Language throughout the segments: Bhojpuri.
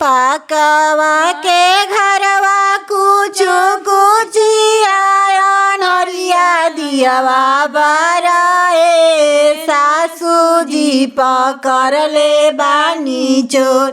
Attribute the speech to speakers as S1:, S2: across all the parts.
S1: पाकवा के घरवा कुछु कुचिया नरिया दियावा बराए सासू जी पकड़ले बानी चोर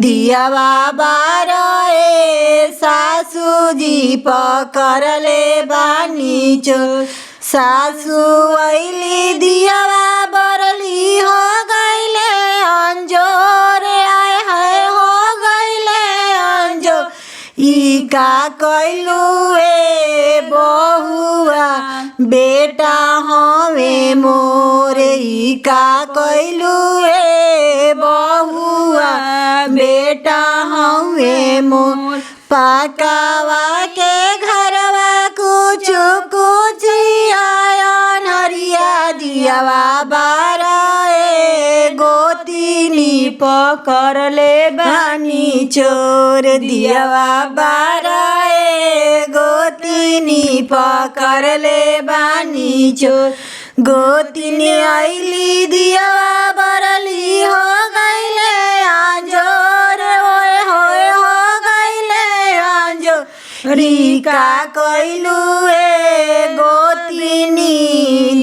S1: दियावा बराए सासू जी पकड़ले बानी चोर सासू अइली दियावा बरली हो गइले अंजोर आए है हो गइले अंजोर ई का कइलू ए बहुआ बेटा हवे मोर ई का कइलू ए बहुआ बेटा हवे मोर पाकावा के घरवा कुछु कुचिया नरिया दियावा बराए गोतिनी पकड़ले बानी चोर दियावा बराए गोतिनी पकड़ले बानी चोर गोतिनी अइली दियावा बरली हो गइले आंजोर होए होए हो गइले आंजोर रीका कइलू ए गोतिनी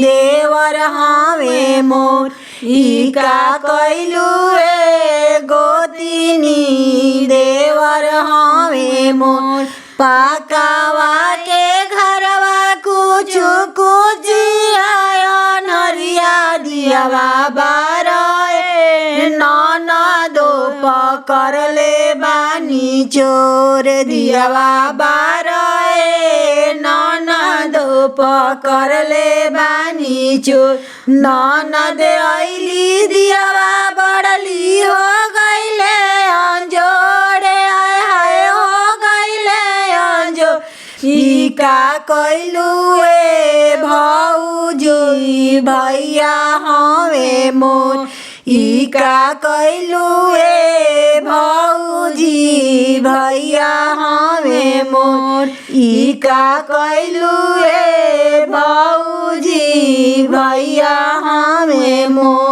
S1: देवर हवे मोर ईका कइलू ए गोतिनी देवर हवे मोर पाकावा के घरवा कुछु कुचिया नरिया दियावा बराए ननदो पकड़ले बानी चोर दियावा बराए ननदो पकड़ले बानी चोर ननद अइली दियावा बड़ली हो गइले अंजोर आए हाय हो गइले अंजोर ई का कइलू ए भौजी भैया हवे मोर ई का कइलू ए भौजी भैया हवे मोर ई का कइलू ए भौजी भैया हवे मोर।